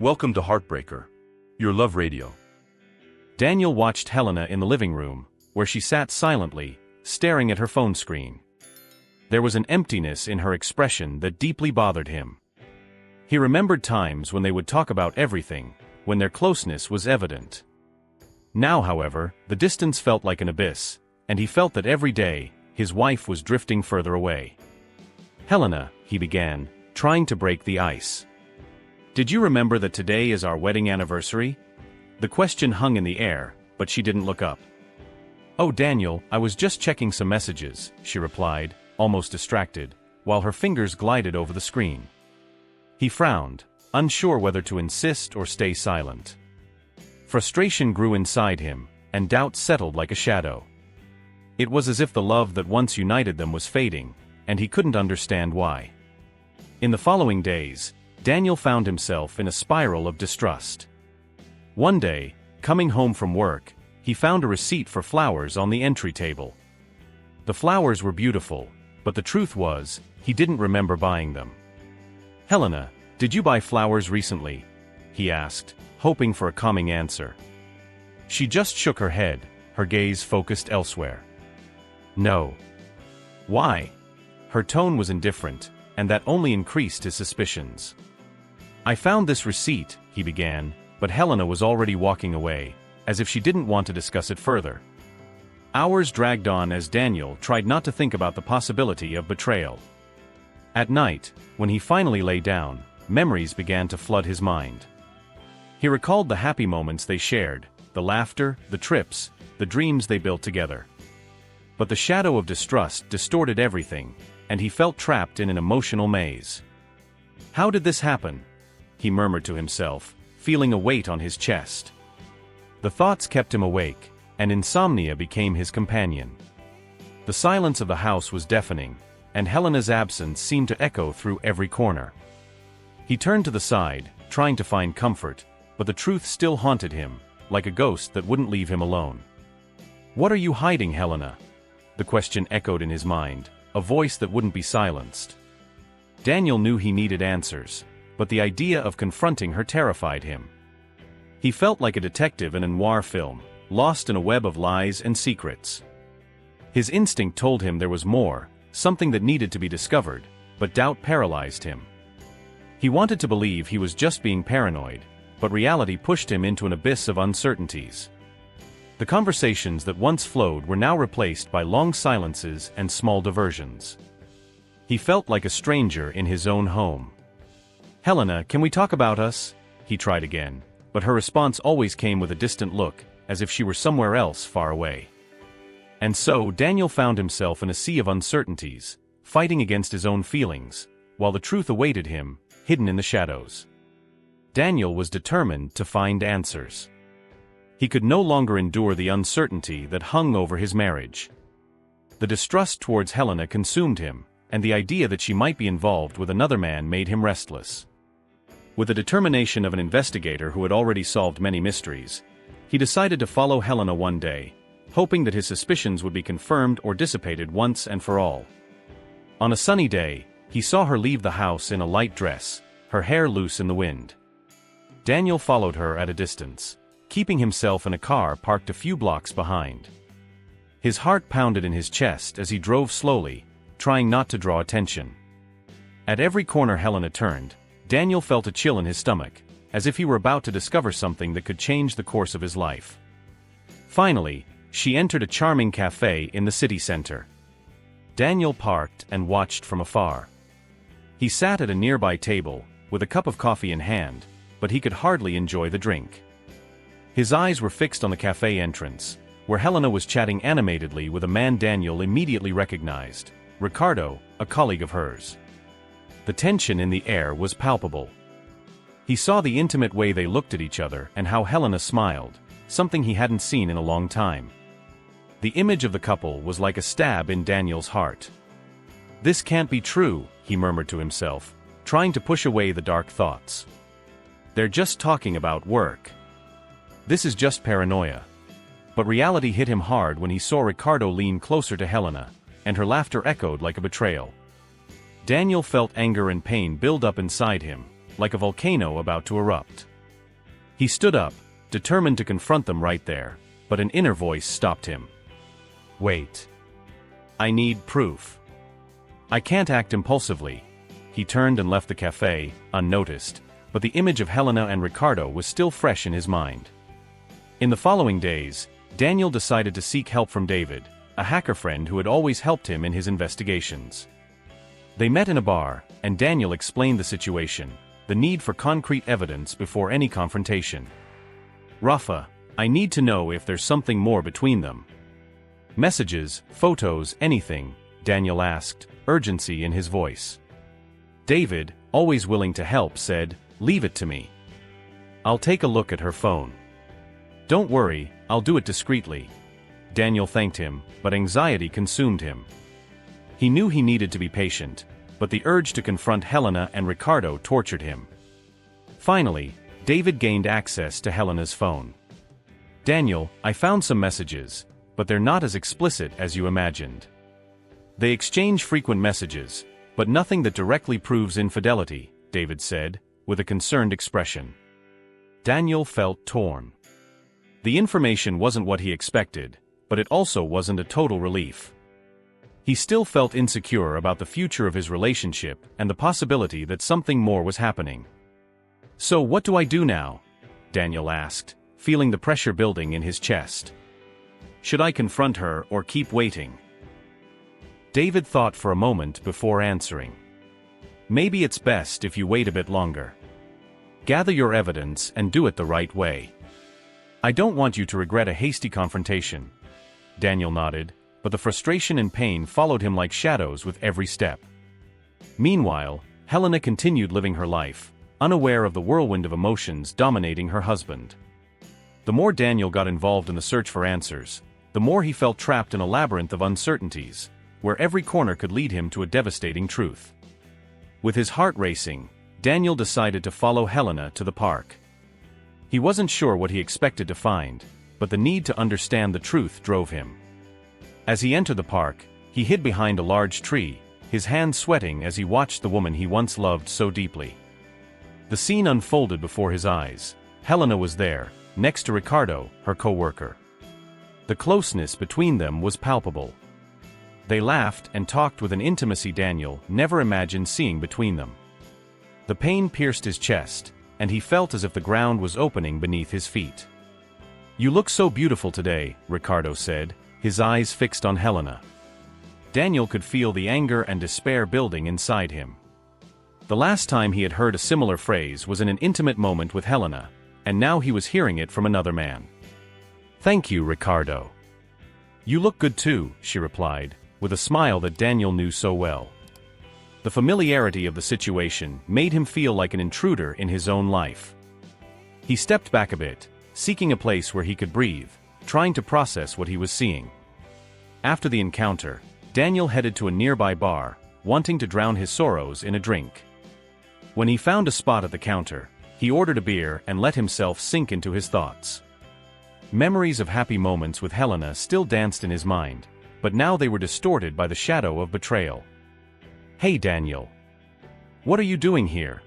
Welcome to Heartbreaker, your love radio. Daniel watched Helena in the living room, where she sat silently, staring at her phone screen. There was an emptiness in her expression that deeply bothered him. He remembered times when they would talk about everything, when their closeness was evident. Now, however, the distance felt like an abyss, and he felt that every day, his wife was drifting further away. "Helena," he began, trying to break the ice. "Did you remember that today is our wedding anniversary?" The question hung in the air, but she didn't look up. "Oh, Daniel, I was just checking some messages," she replied, almost distracted, while her fingers glided over the screen. He frowned, unsure whether to insist or stay silent. Frustration grew inside him, and doubt settled like a shadow. It was as if the love that once united them was fading, and he couldn't understand why. In the following days, Daniel found himself in a spiral of distrust. One day, coming home from work, he found a receipt for flowers on the entry table. The flowers were beautiful, but the truth was, he didn't remember buying them. "Helena, did you buy flowers recently?" he asked, hoping for a calming answer. She just shook her head, her gaze focused elsewhere. "No." "Why?" Her tone was indifferent, and that only increased his suspicions. "I found this receipt," he began, but Helena was already walking away, as if she didn't want to discuss it further. Hours dragged on as Daniel tried not to think about the possibility of betrayal. At night, when he finally lay down, memories began to flood his mind. He recalled the happy moments they shared, the laughter, the trips, the dreams they built together. But the shadow of distrust distorted everything, and he felt trapped in an emotional maze. "How did this happen?" he murmured to himself, feeling a weight on his chest. The thoughts kept him awake, and insomnia became his companion. The silence of the house was deafening, and Helena's absence seemed to echo through every corner. He turned to the side, trying to find comfort, but the truth still haunted him, like a ghost that wouldn't leave him alone. "What are you hiding, Helena?" The question echoed in his mind, a voice that wouldn't be silenced. Daniel knew he needed answers, but the idea of confronting her terrified him. He felt like a detective in a noir film, lost in a web of lies and secrets. His instinct told him there was more, something that needed to be discovered, but doubt paralyzed him. He wanted to believe he was just being paranoid, but reality pushed him into an abyss of uncertainties. The conversations that once flowed were now replaced by long silences and small diversions. He felt like a stranger in his own home. "Helena, can we talk about us?" he tried again, but her response always came with a distant look, as if she were somewhere else far away. And so Daniel found himself in a sea of uncertainties, fighting against his own feelings, while the truth awaited him, hidden in the shadows. Daniel was determined to find answers. He could no longer endure the uncertainty that hung over his marriage. The distrust towards Helena consumed him, and the idea that she might be involved with another man made him restless. With the determination of an investigator who had already solved many mysteries, he decided to follow Helena one day, hoping that his suspicions would be confirmed or dissipated once and for all. On a sunny day, he saw her leave the house in a light dress, her hair loose in the wind. Daniel followed her at a distance, keeping himself in a car parked a few blocks behind. His heart pounded in his chest as he drove slowly, trying not to draw attention. At every corner Helena turned, Daniel felt a chill in his stomach, as if he were about to discover something that could change the course of his life. Finally, she entered a charming cafe in the city center. Daniel parked and watched from afar. He sat at a nearby table, with a cup of coffee in hand, but he could hardly enjoy the drink. His eyes were fixed on the cafe entrance, where Helena was chatting animatedly with a man Daniel immediately recognized, Ricardo, a colleague of hers. The tension in the air was palpable. He saw the intimate way they looked at each other and how Helena smiled, something he hadn't seen in a long time. The image of the couple was like a stab in Daniel's heart. "This can't be true," he murmured to himself, trying to push away the dark thoughts. "They're just talking about work. This is just paranoia." But reality hit him hard when he saw Ricardo lean closer to Helena, and her laughter echoed like a betrayal. Daniel felt anger and pain build up inside him, like a volcano about to erupt. He stood up, determined to confront them right there, but an inner voice stopped him. Wait. I need proof. I can't act impulsively. He turned and left the cafe, unnoticed, but the image of Helena and Ricardo was still fresh in his mind. In the following days, Daniel decided to seek help from David, a hacker friend who had always helped him in his investigations. They met in a bar, and Daniel explained the situation, the need for concrete evidence before any confrontation. Rafa, I need to know if there's something more between them. Messages, photos, anything, Daniel asked, urgency in his voice. David, always willing to help, said, leave it to me. I'll take a look at her phone. Don't worry, I'll do it discreetly. Daniel thanked him, but anxiety consumed him. He knew he needed to be patient, but the urge to confront Helena and Ricardo tortured him. Finally, David gained access to Helena's phone. Daniel, I found some messages, but they're not as explicit as you imagined. They exchange frequent messages, but nothing that directly proves infidelity, David said, with a concerned expression. Daniel felt torn. The information wasn't what he expected, but it also wasn't a total relief. He still felt insecure about the future of his relationship and the possibility that something more was happening. So what do I do now? Daniel asked, feeling the pressure building in his chest. Should I confront her or keep waiting? David thought for a moment before answering. Maybe it's best if you wait a bit longer. Gather your evidence and do it the right way. I don't want you to regret a hasty confrontation. Daniel nodded, but the frustration and pain followed him like shadows with every step. Meanwhile, Helena continued living her life, unaware of the whirlwind of emotions dominating her husband. The more Daniel got involved in the search for answers, the more he felt trapped in a labyrinth of uncertainties, where every corner could lead him to a devastating truth. With his heart racing, Daniel decided to follow Helena to the park. He wasn't sure what he expected to find, but the need to understand the truth drove him. As he entered the park, he hid behind a large tree, his hands sweating as he watched the woman he once loved so deeply. The scene unfolded before his eyes. Helena was there, next to Ricardo, her co-worker. The closeness between them was palpable. They laughed and talked with an intimacy Daniel never imagined seeing between them. The pain pierced his chest, and he felt as if the ground was opening beneath his feet. You look so beautiful today, Ricardo said, his eyes fixed on Helena. Daniel could feel the anger and despair building inside him. The last time he had heard a similar phrase was in an intimate moment with Helena, and now he was hearing it from another man. Thank you, Ricardo. You look good too, she replied, with a smile that Daniel knew so well. The familiarity of the situation made him feel like an intruder in his own life. He stepped back a bit, seeking a place where he could breathe, trying to process what he was seeing. After the encounter, Daniel headed to a nearby bar, wanting to drown his sorrows in a drink. When he found a spot at the counter, he ordered a beer and let himself sink into his thoughts. Memories of happy moments with Helena still danced in his mind, but now they were distorted by the shadow of betrayal. Hey Daniel. What are you doing here?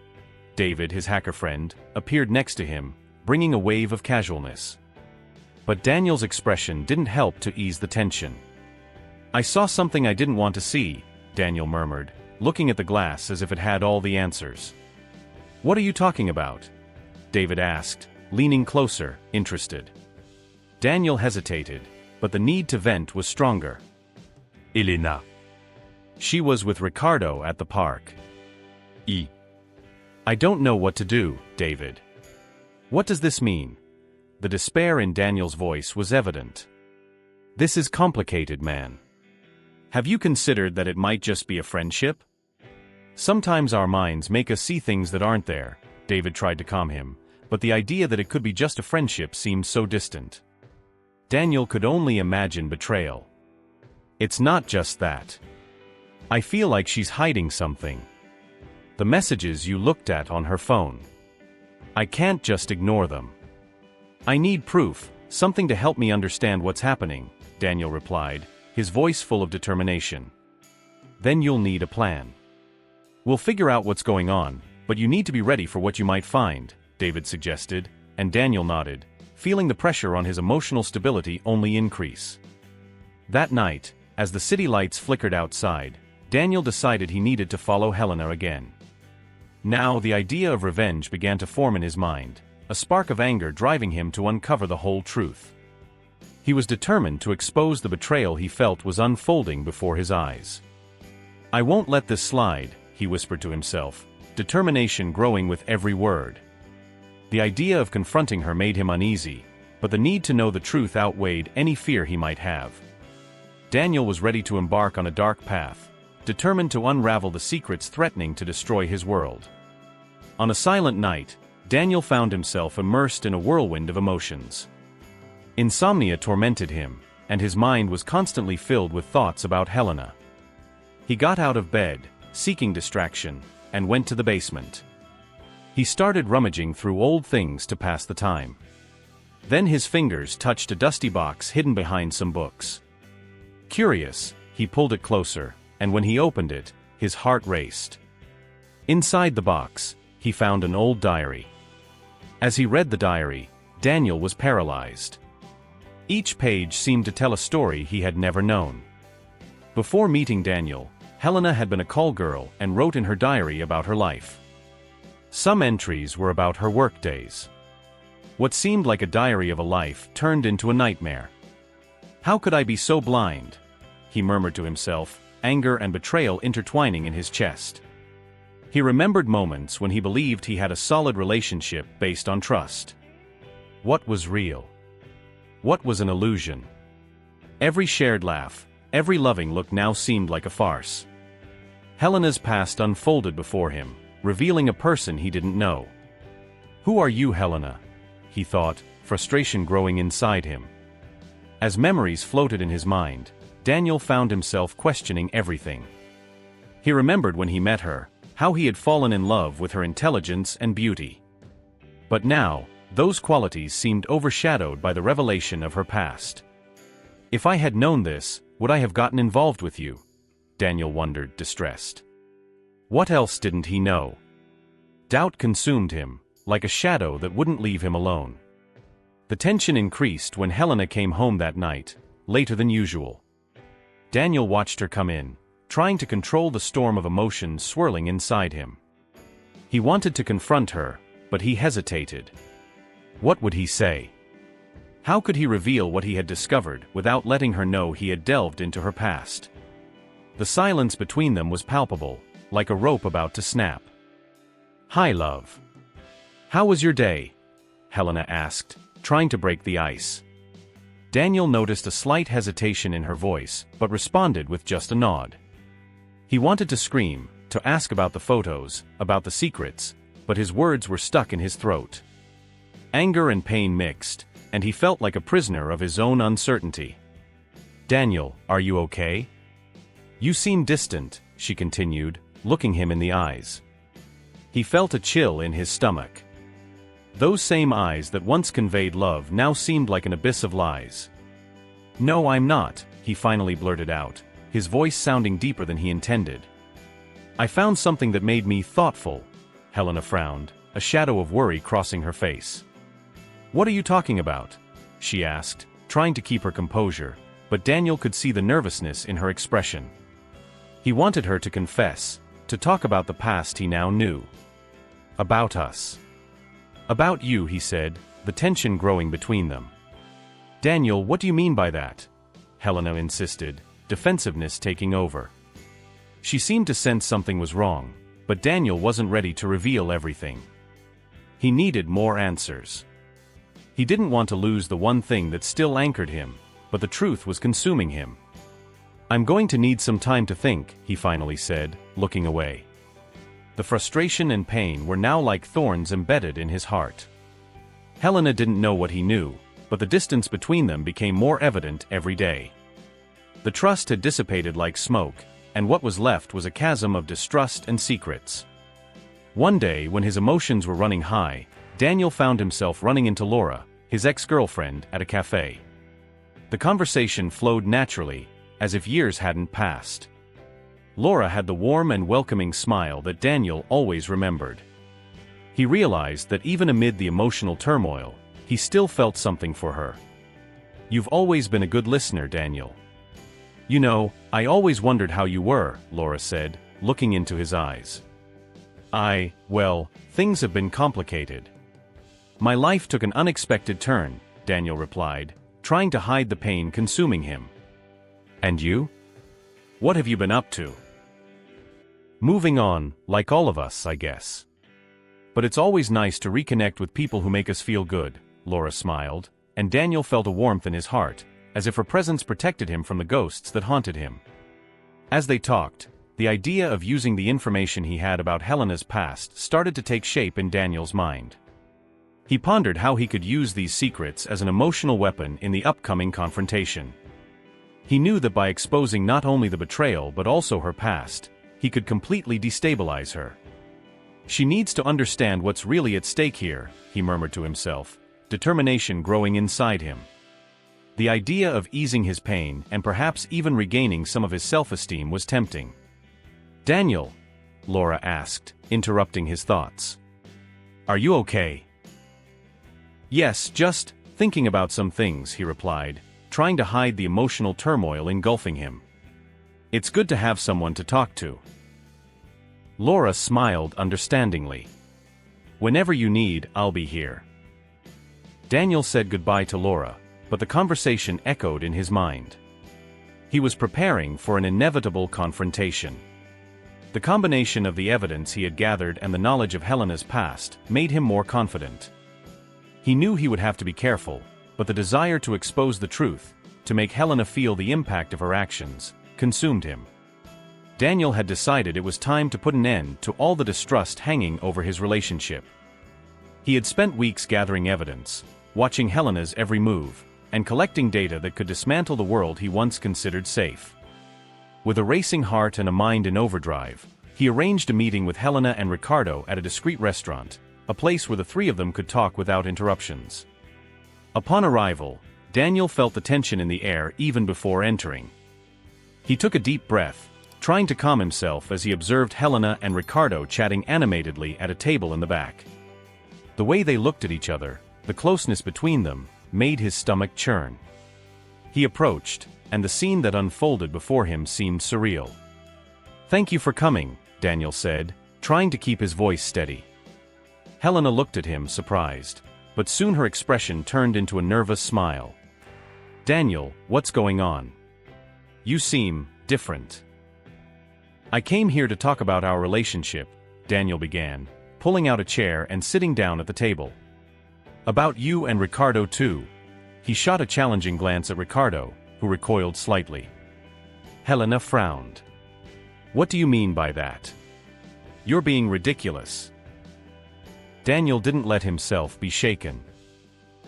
David, his hacker friend, appeared next to him, bringing a wave of casualness. But Daniel's expression didn't help to ease the tension. I saw something I didn't want to see, Daniel murmured, looking at the glass as if it had all the answers. What are you talking about? David asked, leaning closer, interested. Daniel hesitated, but the need to vent was stronger. Elena. She was with Ricardo at the park. I don't know what to do, David. What does this mean? The despair in Daniel's voice was evident. This is complicated, man. Have you considered that it might just be a friendship? Sometimes our minds make us see things that aren't there, David tried to calm him, but the idea that it could be just a friendship seemed so distant. Daniel could only imagine betrayal. It's not just that. I feel like she's hiding something. The messages you looked at on her phone. I can't just ignore them. I need proof, something to help me understand what's happening, Daniel replied, his voice full of determination. Then you'll need a plan. We'll figure out what's going on, but you need to be ready for what you might find, David suggested, and Daniel nodded, feeling the pressure on his emotional stability only increase. That night, as the city lights flickered outside, Daniel decided he needed to follow Helena again. Now the idea of revenge began to form in his mind, a spark of anger driving him to uncover the whole truth. He was determined to expose the betrayal he felt was unfolding before his eyes. "I won't let this slide," he whispered to himself, determination growing with every word. The idea of confronting her made him uneasy, but the need to know the truth outweighed any fear he might have. Daniel was ready to embark on a dark path, determined to unravel the secrets threatening to destroy his world. On a silent night, Daniel found himself immersed in a whirlwind of emotions. Insomnia tormented him, and his mind was constantly filled with thoughts about Helena. He got out of bed, seeking distraction, and went to the basement. He started rummaging through old things to pass the time. Then his fingers touched a dusty box hidden behind some books. Curious, he pulled it closer, and when he opened it, his heart raced. Inside the box, he found an old diary. As he read the diary, Daniel was paralyzed. Each page seemed to tell a story he had never known. Before meeting Daniel, Helena had been a call girl and wrote in her diary about her life. Some entries were about her workdays. What seemed like a diary of a life turned into a nightmare. "How could I be so blind?" he murmured to himself, anger and betrayal intertwining in his chest. He remembered moments when he believed he had a solid relationship based on trust. What was real? What was an illusion? Every shared laugh, every loving look now seemed like a farce. Helena's past unfolded before him, revealing a person he didn't know. "Who are you, Helena?" he thought, frustration growing inside him. As memories floated in his mind, Daniel found himself questioning everything. He remembered when he met her, how he had fallen in love with her intelligence and beauty. But now, those qualities seemed overshadowed by the revelation of her past. "If I had known this, would I have gotten involved with you?" Daniel wondered, distressed. What else didn't he know? Doubt consumed him, like a shadow that wouldn't leave him alone. The tension increased when Helena came home that night, later than usual. Daniel watched her come in, trying to control the storm of emotions swirling inside him. He wanted to confront her, but he hesitated. What would he say? How could he reveal what he had discovered without letting her know he had delved into her past? The silence between them was palpable, like a rope about to snap. "Hi, love. How was your day?" Helena asked, trying to break the ice. Daniel noticed a slight hesitation in her voice, but responded with just a nod. He wanted to scream, to ask about the photos, about the secrets, but his words were stuck in his throat. Anger and pain mixed, and he felt like a prisoner of his own uncertainty. "Daniel, are you okay? You seem distant," she continued, looking him in the eyes. He felt a chill in his stomach. Those same eyes that once conveyed love now seemed like an abyss of lies. "No, I'm not," he finally blurted out, his voice sounding deeper than he intended. "I found something that made me thoughtful." Helena frowned, a shadow of worry crossing her face. "What are you talking about?" she asked, trying to keep her composure, but Daniel could see the nervousness in her expression. He wanted her to confess, to talk about the past he now knew. "About us." "About you," he said, the tension growing between them. "Daniel, what do you mean by that?" Helena insisted, defensiveness taking over. She seemed to sense something was wrong, but Daniel wasn't ready to reveal everything. He needed more answers. He didn't want to lose the one thing that still anchored him, but the truth was consuming him. "I'm going to need some time to think," he finally said, looking away. The frustration and pain were now like thorns embedded in his heart. Helena didn't know what he knew, but the distance between them became more evident every day. The trust had dissipated like smoke, and what was left was a chasm of distrust and secrets. One day, when his emotions were running high, Daniel found himself running into Laura, his ex-girlfriend, at a cafe. The conversation flowed naturally, as if years hadn't passed. Laura had the warm and welcoming smile that Daniel always remembered. He realized that even amid the emotional turmoil, he still felt something for her. "You've always been a good listener, Daniel." "You know, I always wondered how you were," Laura said, looking into his eyes. Well, things have been complicated. My life took an unexpected turn," Daniel replied, trying to hide the pain consuming him. "And you? What have you been up to?" "Moving on, like all of us, I guess. But it's always nice to reconnect with people who make us feel good," Laura smiled, and Daniel felt a warmth in his heart, as if her presence protected him from the ghosts that haunted him. As they talked, the idea of using the information he had about Helena's past started to take shape in Daniel's mind. He pondered how he could use these secrets as an emotional weapon in the upcoming confrontation. He knew that by exposing not only the betrayal but also her past, he could completely destabilize her. "She needs to understand what's really at stake here," he murmured to himself, determination growing inside him. The idea of easing his pain and perhaps even regaining some of his self-esteem was tempting. "Daniel," Laura asked, interrupting his thoughts. "Are you okay?" "Yes, just thinking about some things," he replied, trying to hide the emotional turmoil engulfing him. "It's good to have someone to talk to." Laura smiled understandingly. "Whenever you need, I'll be here." Daniel said goodbye to Laura, but the conversation echoed in his mind. He was preparing for an inevitable confrontation. The combination of the evidence he had gathered and the knowledge of Helena's past made him more confident. He knew he would have to be careful, but the desire to expose the truth, to make Helena feel the impact of her actions, consumed him. Daniel had decided it was time to put an end to all the distrust hanging over his relationship. He had spent weeks gathering evidence, watching Helena's every move, and collecting data that could dismantle the world he once considered safe. With a racing heart and a mind in overdrive, he arranged a meeting with Helena and Ricardo at a discreet restaurant, a place where the three of them could talk without interruptions. Upon arrival, Daniel felt the tension in the air even before entering. He took a deep breath, trying to calm himself as he observed Helena and Ricardo chatting animatedly at a table in the back. The way they looked at each other, the closeness between them, made his stomach churn. He approached, and the scene that unfolded before him seemed surreal. "Thank you for coming," Daniel said, trying to keep his voice steady. Helena looked at him surprised, but soon her expression turned into a nervous smile. "Daniel, what's going on? You seem different." "I came here to talk about our relationship," Daniel began, pulling out a chair and sitting down at the table. "About you and Ricardo too." He shot a challenging glance at Ricardo, who recoiled slightly. Helena frowned. "What do you mean by that? You're being ridiculous." Daniel didn't let himself be shaken.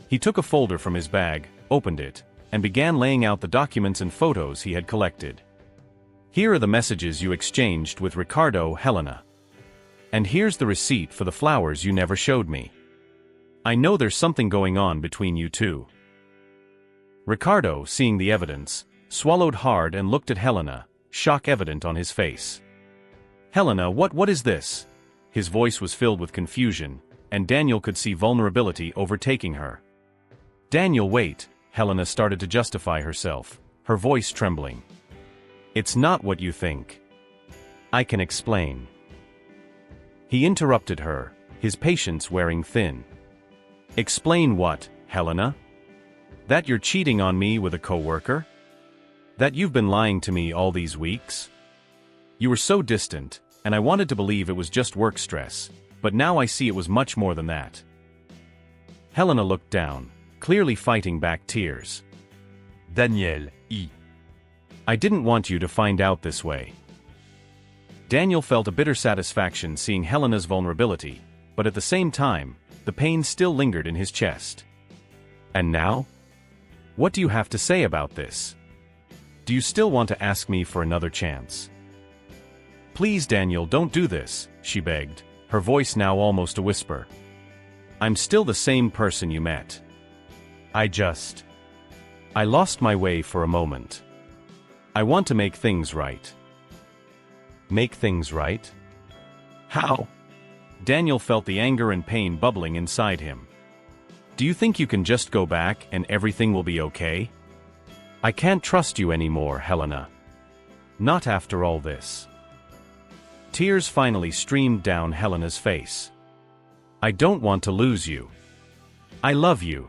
He took a folder from his bag, opened it, and began laying out the documents and photos he had collected. "Here are the messages you exchanged with Ricardo, Helena. And here's the receipt for the flowers you never showed me. I know there's something going on between you two." Ricardo, seeing the evidence, swallowed hard and looked at Helena, shock evident on his face. "Helena, what is this?" His voice was filled with confusion, and Daniel could see vulnerability overtaking her. "Daniel, wait," Helena started to justify herself, her voice trembling. "It's not what you think. I can explain." He interrupted her, his patience wearing thin. "Explain what, Helena? That you're cheating on me with a coworker? That you've been lying to me all these weeks? You were so distant, and I wanted to believe it was just work stress, but now I see it was much more than that." Helena looked down, clearly fighting back tears. Daniel, "I didn't want you to find out this way." Daniel felt a bitter satisfaction seeing Helena's vulnerability, but at the same time, the pain still lingered in his chest. "And now? What do you have to say about this? Do you still want to ask me for another chance?" "Please, Daniel, don't do this," she begged, her voice now almost a whisper. "I'm still the same person you met. I lost my way for a moment. I want to make things right." "Make things right? How?" Daniel felt the anger and pain bubbling inside him. Do you think you can just go back and everything will be okay? I can't trust you anymore, Helena. Not after all this. Tears finally streamed down Helena's face. I don't want to lose you. I love you.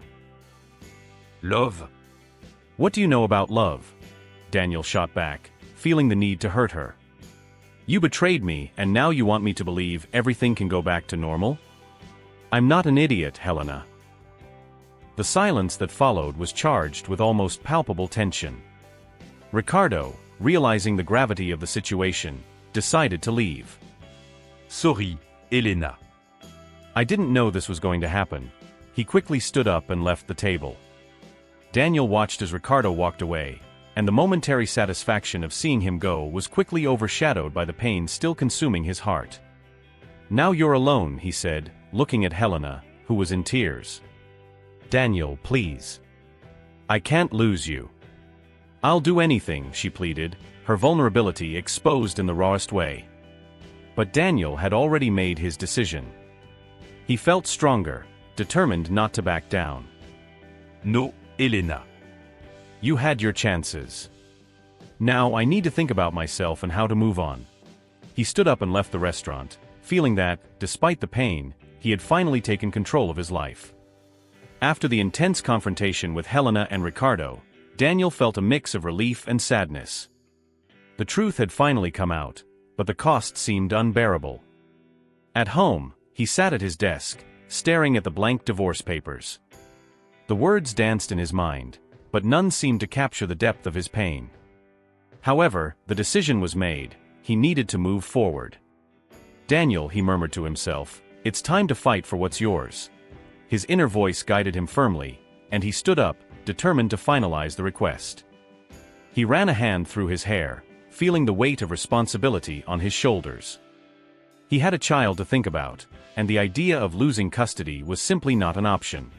Love? What do you know about love? Daniel shot back, feeling the need to hurt her. You betrayed me, and now you want me to believe everything can go back to normal? I'm not an idiot, Helena. The silence that followed was charged with almost palpable tension. Ricardo, realizing the gravity of the situation, decided to leave. Sorry, Elena. I didn't know this was going to happen. He quickly stood up and left the table. Daniel watched as Ricardo walked away, and the momentary satisfaction of seeing him go was quickly overshadowed by the pain still consuming his heart. Now you're alone, he said, looking at Helena, who was in tears. Daniel, please. I can't lose you. I'll do anything, she pleaded, her vulnerability exposed in the rawest way. But Daniel had already made his decision. He felt stronger, determined not to back down. No, Elena. You had your chances. Now I need to think about myself and how to move on. He stood up and left the restaurant, feeling that, despite the pain, he had finally taken control of his life. After the intense confrontation with Helena and Ricardo, Daniel felt a mix of relief and sadness. The truth had finally come out, but the cost seemed unbearable. At home, he sat at his desk, staring at the blank divorce papers. The words danced in his mind, but none seemed to capture the depth of his pain. However, the decision was made. He needed to move forward. Daniel, he murmured to himself, it's time to fight for what's yours. His inner voice guided him firmly, and he stood up, determined to finalize the request. He ran a hand through his hair, feeling the weight of responsibility on his shoulders. He had a child to think about, and the idea of losing custody was simply not an option.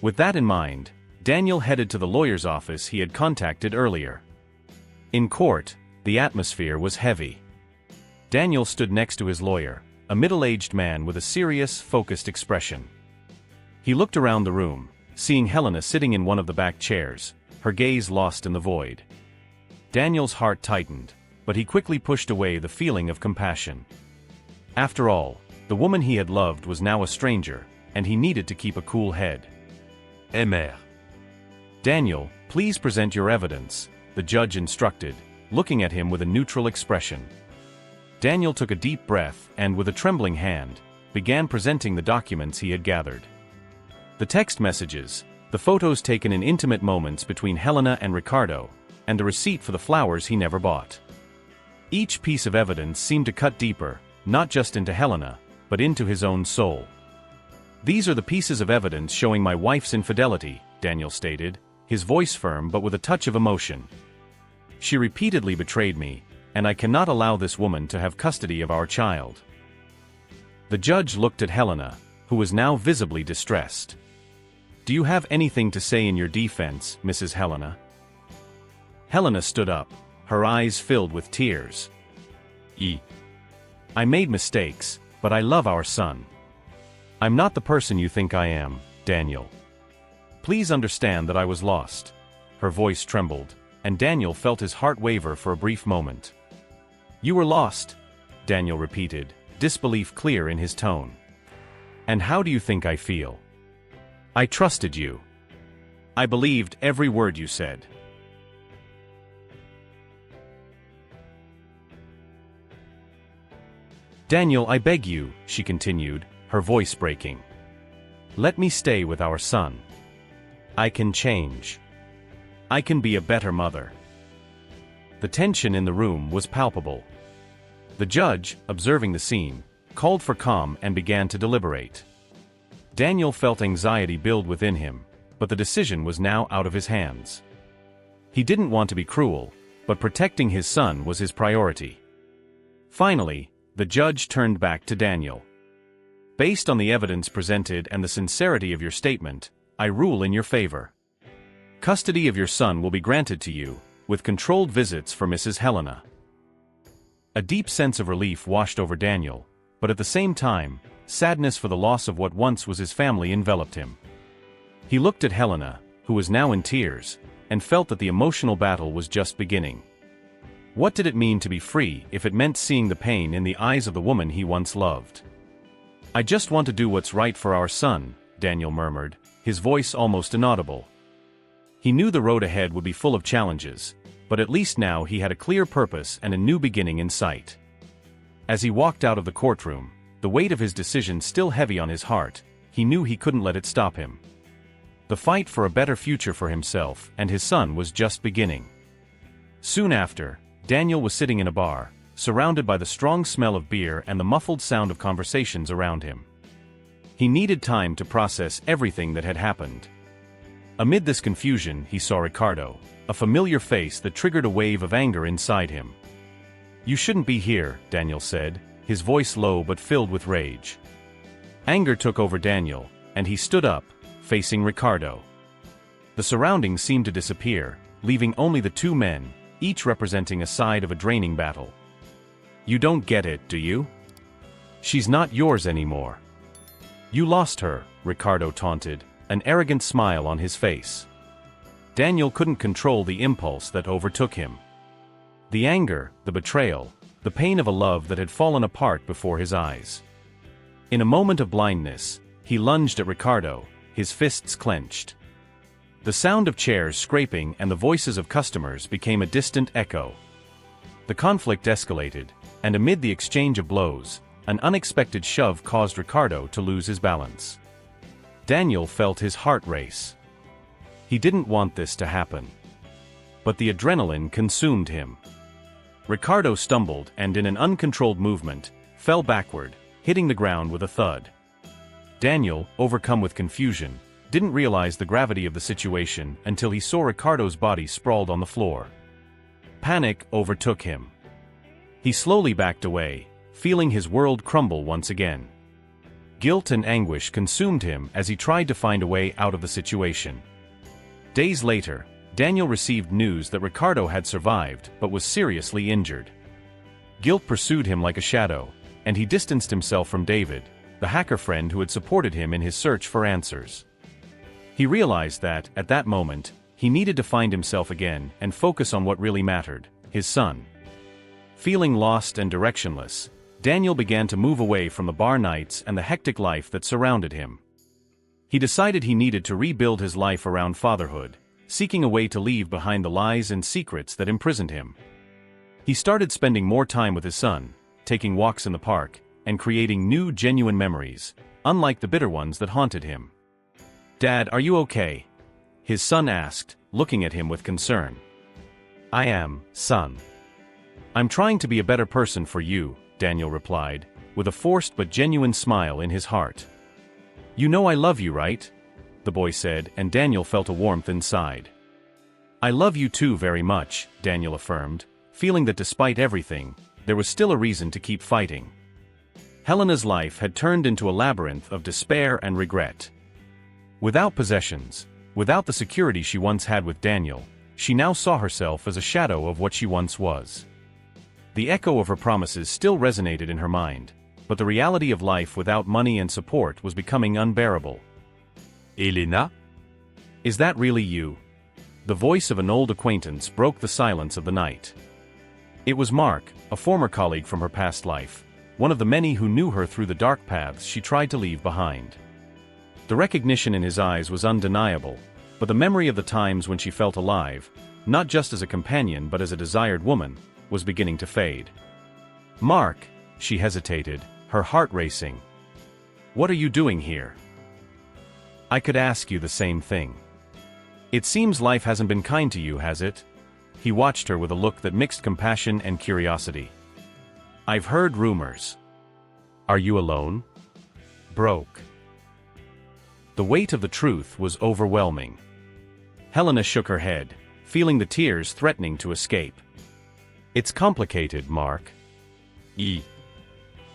With that in mind, Daniel headed to the lawyer's office he had contacted earlier. In court, the atmosphere was heavy. Daniel stood next to his lawyer, a middle-aged man with a serious, focused expression. He looked around the room, seeing Helena sitting in one of the back chairs, her gaze lost in the void. Daniel's heart tightened, but he quickly pushed away the feeling of compassion. After all, the woman he had loved was now a stranger, and he needed to keep a cool head. Mère. Daniel, please present your evidence, the judge instructed, looking at him with a neutral expression. Daniel took a deep breath and, with a trembling hand, began presenting the documents he had gathered. The text messages, the photos taken in intimate moments between Helena and Ricardo, and the receipt for the flowers he never bought. Each piece of evidence seemed to cut deeper, not just into Helena, but into his own soul. These are the pieces of evidence showing my wife's infidelity, Daniel stated, his voice firm but with a touch of emotion. She repeatedly betrayed me, and I cannot allow this woman to have custody of our child. The judge looked at Helena, who was now visibly distressed. Do you have anything to say in your defense, Mrs. Helena? Helena stood up, her eyes filled with tears. I made mistakes, but I love our son. I'm not the person you think I am, Daniel. Please understand that I was lost. Her voice trembled, and Daniel felt his heart waver for a brief moment. You were lost, Daniel repeated, disbelief clear in his tone. And how do you think I feel? I trusted you. I believed every word you said. Daniel, I beg you, she continued, her voice breaking. Let me stay with our son. I can change. I can be a better mother. The tension in the room was palpable. The judge, observing the scene, called for calm and began to deliberate. Daniel felt anxiety build within him, but the decision was now out of his hands. He didn't want to be cruel, but protecting his son was his priority. Finally, the judge turned back to Daniel. Based on the evidence presented and the sincerity of your statement, I rule in your favor. Custody of your son will be granted to you, with controlled visits for Mrs. Helena. A deep sense of relief washed over Daniel, but at the same time, sadness for the loss of what once was his family enveloped him. He looked at Helena, who was now in tears, and felt that the emotional battle was just beginning. What did it mean to be free if it meant seeing the pain in the eyes of the woman he once loved? "I just want to do what's right for our son," Daniel murmured, his voice almost inaudible. He knew the road ahead would be full of challenges, but at least now he had a clear purpose and a new beginning in sight. As he walked out of the courtroom, the weight of his decision still heavy on his heart, he knew he couldn't let it stop him. The fight for a better future for himself and his son was just beginning. Soon after, Daniel was sitting in a bar, surrounded by the strong smell of beer and the muffled sound of conversations around him. He needed time to process everything that had happened. Amid this confusion, he saw Ricardo, a familiar face that triggered a wave of anger inside him. "You shouldn't be here," Daniel said, his voice low but filled with rage. Anger took over Daniel, and he stood up, facing Ricardo. The surroundings seemed to disappear, leaving only the two men, each representing a side of a draining battle. "You don't get it, do you? She's not yours anymore. You lost her," Ricardo taunted, an arrogant smile on his face. Daniel couldn't control the impulse that overtook him. The anger, the betrayal, the pain of a love that had fallen apart before his eyes. In a moment of blindness, he lunged at Ricardo, his fists clenched. The sound of chairs scraping and the voices of customers became a distant echo. The conflict escalated, and amid the exchange of blows, an unexpected shove caused Ricardo to lose his balance. Daniel felt his heart race. He didn't want this to happen. But the adrenaline consumed him. Ricardo stumbled and in an uncontrolled movement, fell backward, hitting the ground with a thud. Daniel, overcome with confusion, didn't realize the gravity of the situation until he saw Ricardo's body sprawled on the floor. Panic overtook him. He slowly backed away, feeling his world crumble once again. Guilt and anguish consumed him as he tried to find a way out of the situation. Days later, Daniel received news that Ricardo had survived but was seriously injured. Guilt pursued him like a shadow, and he distanced himself from David, the hacker friend who had supported him in his search for answers. He realized that, at that moment, he needed to find himself again and focus on what really mattered, his son. Feeling lost and directionless, Daniel began to move away from the bar nights and the hectic life that surrounded him. He decided he needed to rebuild his life around fatherhood, seeking a way to leave behind the lies and secrets that imprisoned him. He started spending more time with his son, taking walks in the park, and creating new genuine memories, unlike the bitter ones that haunted him. "Dad, are you okay?" his son asked, looking at him with concern. "I am, son. I'm trying to be a better person for you," Daniel replied, with a forced but genuine smile in his heart. "You know I love you, right?" the boy said, and Daniel felt a warmth inside. "I love you too very much," Daniel affirmed, feeling that despite everything, there was still a reason to keep fighting. Helena's life had turned into a labyrinth of despair and regret. Without possessions, without the security she once had with Daniel, she now saw herself as a shadow of what she once was. The echo of her promises still resonated in her mind, but the reality of life without money and support was becoming unbearable. Elena? "Is that really you?" The voice of an old acquaintance broke the silence of the night. It was Mark, a former colleague from her past life, one of the many who knew her through the dark paths she tried to leave behind. The recognition in his eyes was undeniable, but the memory of the times when she felt alive, not just as a companion but as a desired woman, was beginning to fade. "Mark," she hesitated, her heart racing. "What are you doing here?" "I could ask you the same thing. It seems life hasn't been kind to you, has it?" He watched her with a look that mixed compassion and curiosity. "I've heard rumors. Are you alone? Broke?" The weight of the truth was overwhelming. Helena shook her head, feeling the tears threatening to escape. "It's complicated, Mark.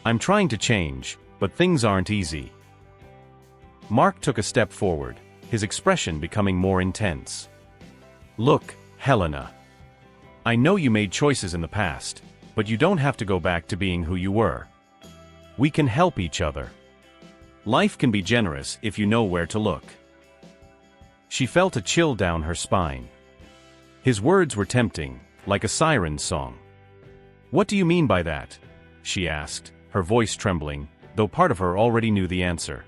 I'm trying to change, but things aren't easy." Mark took a step forward, his expression becoming more intense. "Look, Helena. I know you made choices in the past, but you don't have to go back to being who you were. We can help each other. Life can be generous if you know where to look. She felt a chill down her spine. His words were tempting, like a siren's song. "What do you mean by that?" she asked, her voice trembling, though part of her already knew the answer.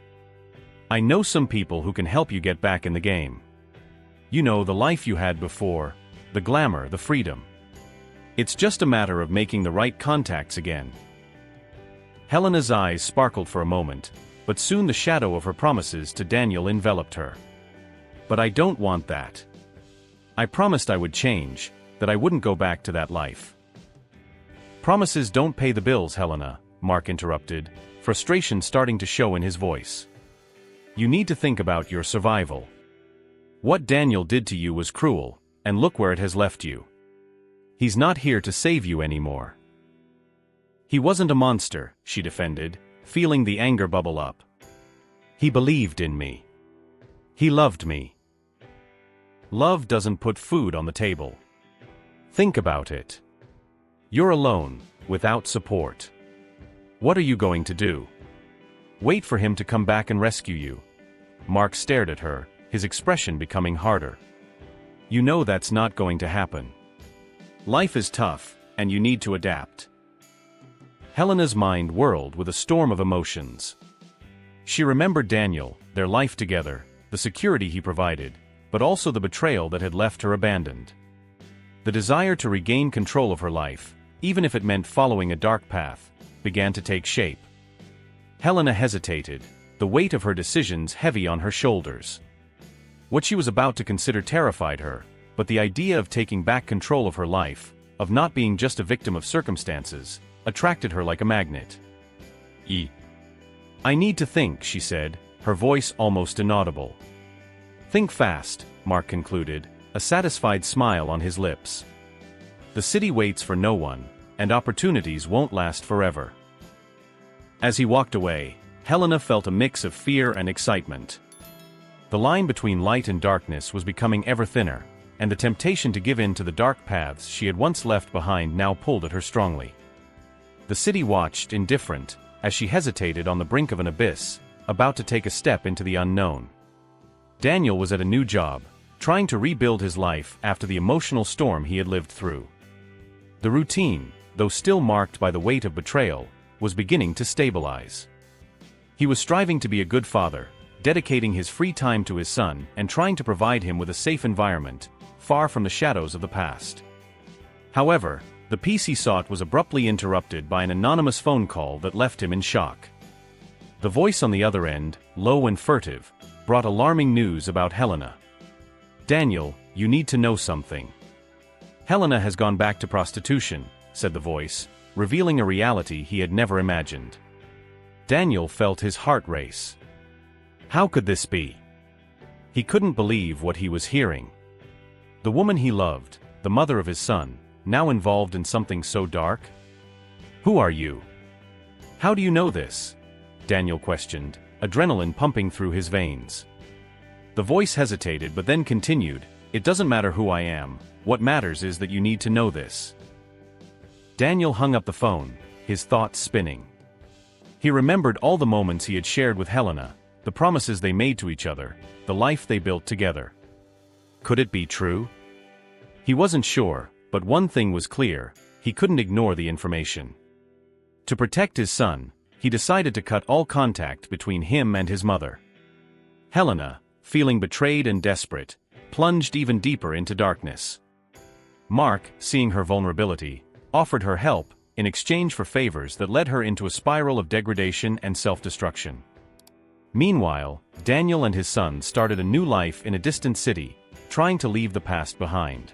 "I know some people who can help you get back in the game. You know, the life you had before, the glamour, the freedom. It's just a matter of making the right contacts again." Helena's eyes sparkled for a moment, but soon the shadow of her promises to Daniel enveloped her. "But I don't want that. I promised I would change, that I wouldn't go back to that life." "Promises don't pay the bills, Helena," Mark interrupted, frustration starting to show in his voice. "You need to think about your survival. What Daniel did to you was cruel, and look where it has left you. He's not here to save you anymore." "He wasn't a monster," she defended, feeling the anger bubble up. "He believed in me. He loved me. Love doesn't put food on the table. Think about it. You're alone, without support. What are you going to do? Wait for him to come back and rescue you?" Mark stared at her, his expression becoming harder. "You know that's not going to happen. Life is tough, and you need to adapt." Helena's mind whirled with a storm of emotions. She remembered Daniel, their life together, the security he provided, but also the betrayal that had left her abandoned. The desire to regain control of her life, even if it meant following a dark path, began to take shape. Helena hesitated, the weight of her decisions heavy on her shoulders. What she was about to consider terrified her, but the idea of taking back control of her life, of not being just a victim of circumstances, attracted her like a magnet. "I need to think," she said, her voice almost inaudible. "Think fast," Mark concluded, a satisfied smile on his lips. "The city waits for no one, and opportunities won't last forever." As he walked away, Helena felt a mix of fear and excitement. The line between light and darkness was becoming ever thinner, and the temptation to give in to the dark paths she had once left behind now pulled at her strongly. The city watched, indifferent, as she hesitated on the brink of an abyss, about to take a step into the unknown. Daniel was at a new job, trying to rebuild his life after the emotional storm he had lived through. The routine, though still marked by the weight of betrayal, was beginning to stabilize. He was striving to be a good father, dedicating his free time to his son and trying to provide him with a safe environment, far from the shadows of the past. However, the peace he sought was abruptly interrupted by an anonymous phone call that left him in shock. The voice on the other end, low and furtive, brought alarming news about Helena. "Daniel, you need to know something. Helena has gone back to prostitution," said the voice, revealing a reality he had never imagined. Daniel felt his heart race. How could this be? He couldn't believe what he was hearing. The woman he loved, the mother of his son, now involved in something so dark? "Who are you? How do you know this?" Daniel questioned, adrenaline pumping through his veins. The voice hesitated but then continued, "It doesn't matter who I am, what matters is that you need to know this." Daniel hung up the phone, his thoughts spinning. He remembered all the moments he had shared with Helena, the promises they made to each other, the life they built together. Could it be true? He wasn't sure, but one thing was clear, he couldn't ignore the information. To protect his son, he decided to cut all contact between him and his mother. Helena, feeling betrayed and desperate, plunged even deeper into darkness. Mark, seeing her vulnerability, offered her help, in exchange for favors that led her into a spiral of degradation and self-destruction. Meanwhile, Daniel and his son started a new life in a distant city, trying to leave the past behind.